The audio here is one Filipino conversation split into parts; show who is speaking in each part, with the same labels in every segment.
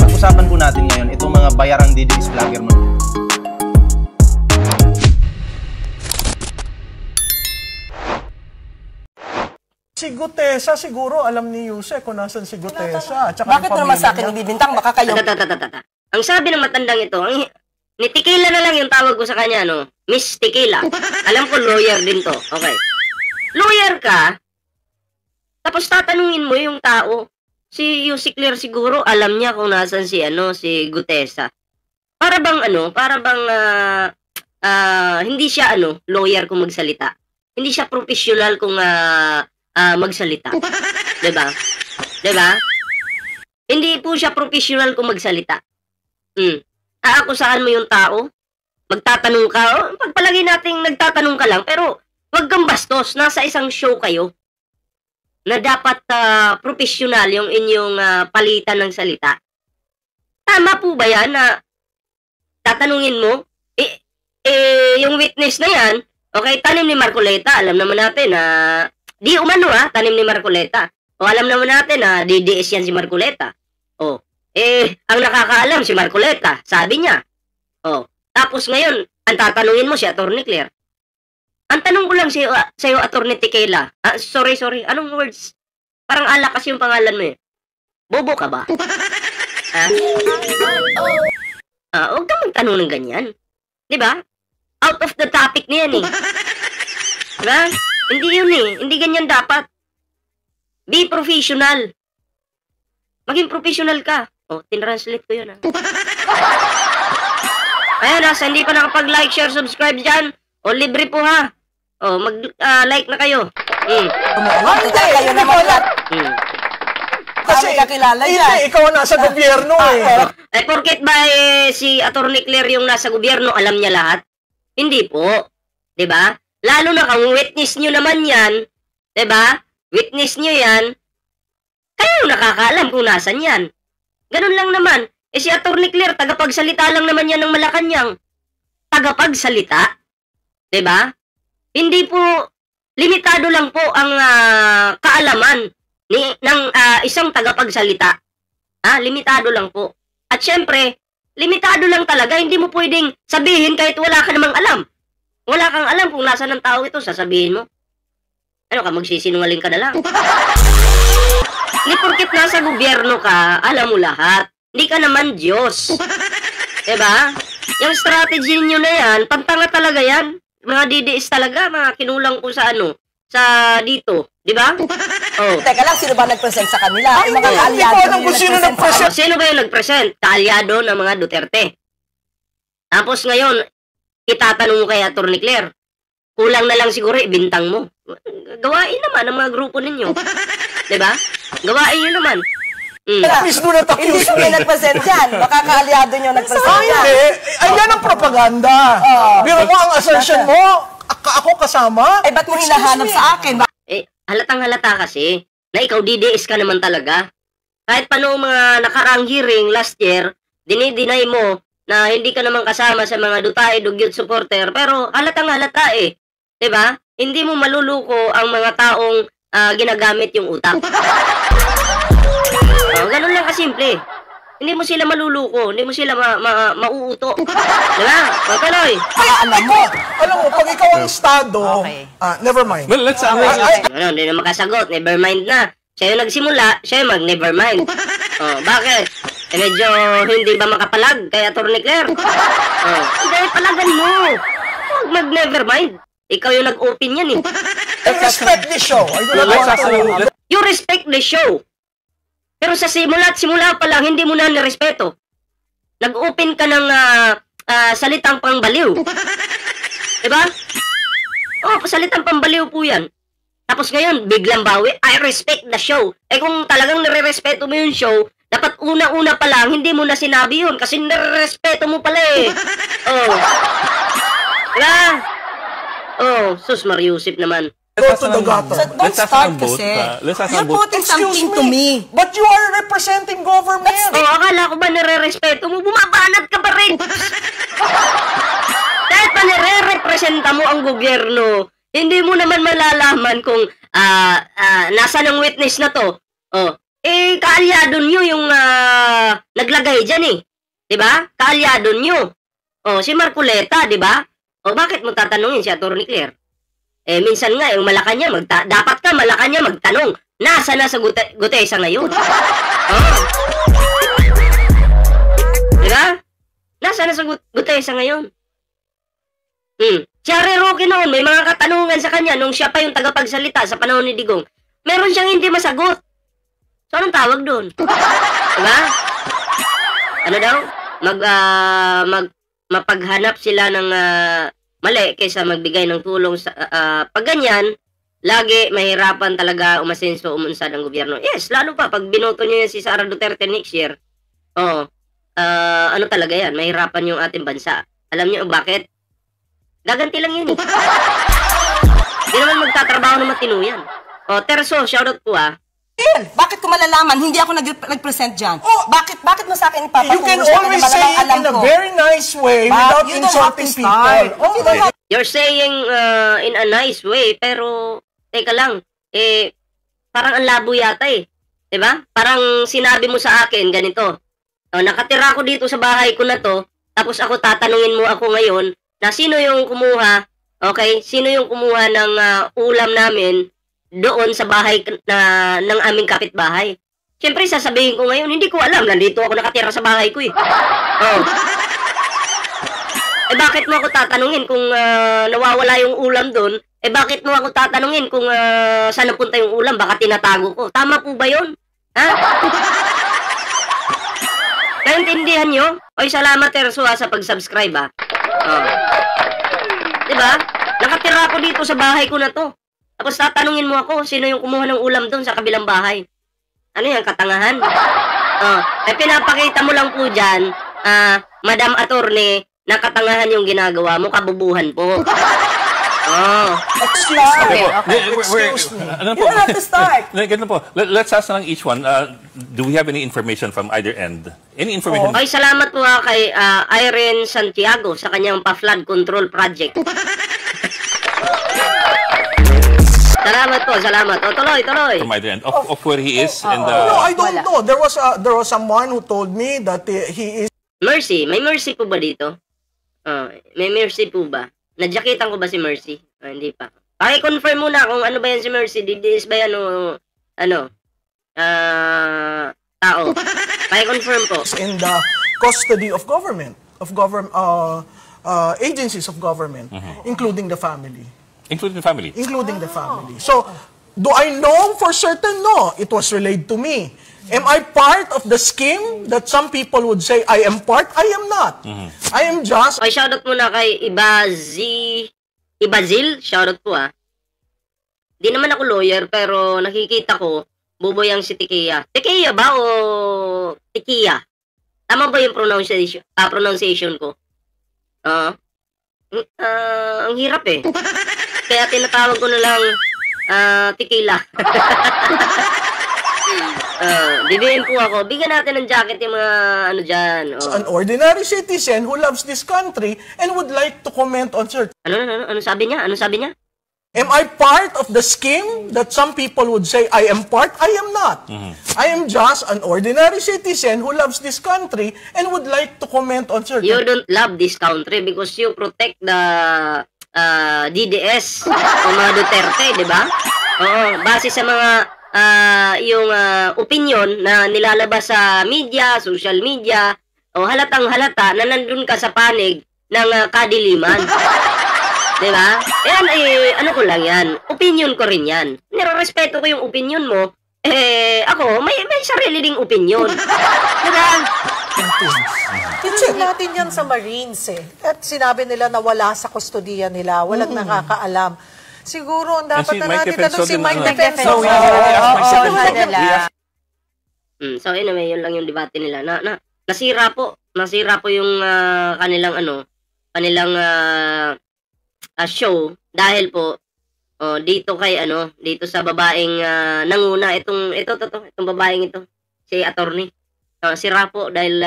Speaker 1: Pag-usapan po natin ngayon itong mga bayarang DDS vlogger mo.
Speaker 2: Si Gutesa siguro alam ni Yuse kung nasan si Gutesa.
Speaker 3: Bakit naman sa akin ibibintang? Baka kayo...
Speaker 4: Ang sabi ng matandang ito, ni Tequila na lang yung tawag ko sa kanya, no? Miss Tequila. Alam ko lawyer din to. Okay. Lawyer ka, tapos tatanungin mo yung tao. Si Yuse Clear siguro alam niya kung nasan si si Gutesa. Para bang hindi siya lawyer kung magsalita. Hindi siya professional kung magsalita. 'Di ba? 'Di ba? Hindi po siya professional kung magsalita. Aakusahan mo yung tao, magtatanong ka, pagpalagay nating nagtatanong ka lang, pero wag kang bastos, nasa isang show kayo na dapat professional yung inyong palitan ng salita. Tama po ba yan na tatanungin mo, yung witness na yan, okay, tanim ni Marcoleta, alam naman natin na, di umano tanim ni Marcoleta. O alam naman natin na DDS yan si Marcoleta. O, ang nakakaalam si Marcoleta, sabi niya. O, tapos ngayon, ang tatanungin mo si Atty. Claire. Ang tanong ko lang sa'yo, Atty. Tequila. Sorry, anong words? Parang alak kasi yung pangalan mo eh. Bobo ka ba? Huwag kang magtanong ng ganyan. Diba? Out of the topic niyan eh. Diba? Hindi yun eh. Hindi ganyan dapat. Be professional. Maging professional ka. O, tinranslate ko yun Ayan sa hindi pa nakapag-like, share, subscribe dyan. O, libre po ha. O, mag-like na kayo.
Speaker 3: Kayo naman lahat. Kasi kakilala yan.
Speaker 2: Hindi, ikaw nasa gobyerno eh.
Speaker 4: Porket ba si Atty. Claire yung nasa gobyerno, alam niya lahat? Hindi po. 'Di ba? Lalo na kung witness nyo naman yan, 'di ba? Witness nyo yan, kayo nakakaalam kung nasan yan. Ganun lang naman. Si Atty. Claire, tagapagsalita lang naman yan ng Malacanang. Tagapagsalita. 'Di ba? Hindi po, limitado lang po ang kaalaman ng isang tagapagsalita. Limitado lang po. At syempre, limitado lang talaga. Hindi mo pwedeng sabihin kahit wala ka namang alam. Wala kang alam kung nasaan ang tao ito, sasabihin mo. Ano ka, magsisinungaling ka na lang. Hindi porket nasa gobyerno ka, alam mo lahat. Hindi ka naman Diyos. Diba? Yung strategy niyo na yan, pantanga talaga yan. Mga DDS talaga, mga kinulang ko sa sa dito. Diba? Oh.
Speaker 3: Teka lang, sino ba nag-present sa kanila? Yung mga kaalyado yung nag-present.
Speaker 4: Sino ba yung nag-present? Kaalyado ng mga Duterte. Tapos ngayon, itatanong mo kay Atty. Claire, kulang na lang siguro ibintang mo. Gawain naman ang mga grupo ninyo. Diba? Gawain nyo naman.
Speaker 3: Hindi sila nag-present yan. Baka kaalyado nyo nag-present yan.
Speaker 2: Hindi. Ayan ang propaganda. Biro mo ang assertion mo, ako kasama.
Speaker 3: Ba't mo hinahanap sa akin?
Speaker 4: Halatang-halata kasi na ikaw DDS ka naman talaga. Kahit pa noong mga nakaraang hearing last year, dinideny mo na hindi ka naman kasama sa mga Dutay Dugyot supporter, pero halatang-halata eh. 'Di ba? Hindi mo maluluko ang mga taong ginagamit yung utak. Ganun lang kasimple. Hindi mo sila maluluko, hindi mo sila mauuto. 'Di ba? Patuloy.
Speaker 2: Alam mo, pag ikaw ang estado, never mind.
Speaker 5: Well, let's
Speaker 4: hindi na makasagot, never mind na. Siya yung nagsimula, siya yung mag-never mind. Bakit? Medyo hindi ba makapalag kay Atty. Claire? Hindi, palagan mo. Huwag mag-never mind. Ikaw yung nag-open yan eh.
Speaker 2: Respect the show.
Speaker 4: You respect the show. Pero sa simula pa lang, hindi mo na nirespeto. Nag-open ka ng salitang pangbaliw. Diba? Salitang pambaliw po yan. Tapos ngayon, biglang bawi, I respect the show. Kung talagang nire-respeto mo yung show, dapat una-una pa lang, hindi mo na sinabi yun kasi nire-respeto mo pala eh. Diba? Sus Mariusip naman.
Speaker 2: Go to the gutter.
Speaker 3: Don't start kasi. You're putting something to me.
Speaker 2: But you are representing government.
Speaker 4: Akala ko ba nire-respeto mo? Bumabanat ka pa rin. Kahit pa nire-representa mo ang gobyerno, Hindi mo naman malalaman kung nasa ng witness na to. Oh, kaalyado nyo yung naglagay dyan eh. Diba? Kaalyado nyo. Oh, si Marcoleta, diba? O bakit mo tatanungin si Atty. Claire? Minsan nga, yung Malacanang, dapat ka Malacanang magtanong, nasa na sa Gutesa ngayon? Oh. Diba? Nasa na sa Gutesa ngayon? Si Harry Roque noon, may mga katanungan sa kanya nung siya pa yung tagapagsalita sa panahon ni Digong. Meron siyang hindi masagot. So, anong tawag doon? Diba? Ano daw? Mapaghanap sila ng mali kaysa magbigay ng tulong sa pag ganyan, lagi mahirapan talaga umasenso, umunsad ang gobyerno. Yes, lalo pa pag binoto niyo yan si Sara Duterte next year. Ano talaga yan, mahirapan yung ating bansa. Alam niyo bakit? Gaganti lang yun. Hindi naman magtatrabaho ng matino yan. Terso, shoutout po
Speaker 3: Bakit ko malalaman? Hindi ako nag-present dyan. Bakit mo sa akin ipapatulong?
Speaker 2: You can always say it in a very nice way without insulting people.
Speaker 4: You're saying in a nice way, pero teka lang, parang ang labo yata eh. Diba? Parang sinabi mo sa akin ganito. Nakatira ako dito sa bahay ko na to, tapos ako tatanungin mo ako ngayon na sino yung kumuha, okay? Sino yung kumuha ng ulam namin doon sa bahay ng aming kapitbahay. Siyempre, sasabihin ko ngayon, hindi ko alam. Nandito ako nakatira sa bahay ko eh. Bakit mo ako tatanungin kung nawawala yung ulam doon? Bakit mo ako tatanungin kung saan napunta yung ulam? Baka tinatago ko. Tama po ba yun? Ha? Naintindihan nyo? Oy, salamat Terso sa pag-subscribe Diba? Nakatira ako dito sa bahay ko na to. Tapos tatanungin mo ako, sino yung kumuha ng ulam doon sa kabilang bahay? Ano yan, katangahan? Pinapakita mo lang po dyan, Madam Attorney, na katangahan yung ginagawa mo, kabubuhan po.
Speaker 3: Excuse me.
Speaker 2: Excuse me.
Speaker 3: You don't have to start.
Speaker 5: Ganun po. Let's ask na lang each one. Do we have any information from either end? Any information?
Speaker 4: Ay, salamat po kay Irene Santiago sa kanyang pa-flood control project. Salamat po, salamat. Tuloy.
Speaker 5: From either end of where he is and
Speaker 2: No, I don't know. There was someone who told me that he is
Speaker 4: Mercy, may Mercy po ba dito? May Mercy po ba? Nadyakitan ko ba si Mercy? Hindi pa. Paki-confirm muna kung ano ba yan si Mercy. DDS ba yan o tao? Paki-confirm po.
Speaker 2: in the custody of government, agencies of government, including the family.
Speaker 5: including the family.
Speaker 2: Including the family. So, do I know for certain? No, it was relayed to me. Am I part of the scheme that some people would say I am part? I am not. I am just...
Speaker 4: Okay, shoutout muna kay Ibazil. Shoutout po Di naman ako lawyer, pero nakikita ko, buboy ang si Tikia. Tikia ba o Tikia? Tama ba yung pronunciation ko? Ang hirap eh. Kaya tinatawag ko na lang Tequila. Bibihin po ako. Bigyan natin ng jacket yung mga ano dyan.
Speaker 2: An ordinary citizen who loves this country and would like to comment on certain...
Speaker 4: Ano sabi niya? Ano sabi niya?
Speaker 2: Am I part of the scheme that some people would say I am part? I am not. I am just an ordinary citizen who loves this country and would like to comment on certain...
Speaker 4: You don't love this country because you protect the DDS o mga Duterte, di ba? Oo, base sa mga yung opinion na nilalabas sa media, social media, o halatang halata na nandun ka sa panig ng kadiliman. Di ba? Yan, ano ko lang yan. Opinion ko rin yan. Nirerespeto ko yung opinion mo. Ako, may sarili ding opinion. Di ba?
Speaker 6: Tinanong natin yan sa Marines At sinabi nila na wala sa kustodiya nila, walang nakakaalam. Siguro, ang dapat na natin tanong si Mike Defensor.
Speaker 4: So anyway, yun lang yung debate nila. Nasira po yung kanilang show dahil po dito sa babaeng nanguna itong babaeng ito, si attorney. Sira po dahil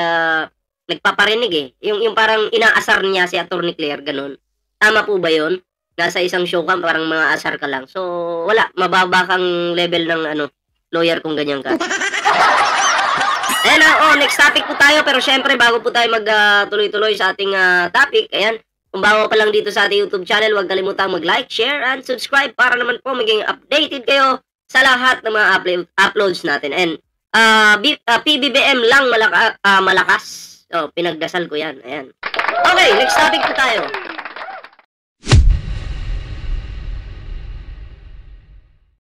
Speaker 4: nagpaparinig yung parang inaasar niya si Atty. Claire ganun. Tama po ba 'yon? nasa isang show ka, parang mga asar ka lang. So, wala. Mababa kang level ng lawyer kung ganyan ka. Ayan, next topic po tayo. Pero syempre, bago po tayo magtuloy-tuloy sa ating topic, ayan, kung bago pa lang dito sa ating YouTube channel, huwag kalimutang mag-like, share, and subscribe para naman po maging updated kayo sa lahat ng mga uploads natin. And PBBM lang malakas. So, pinagdasal ko yan. Ayan. Okay, next topic po tayo.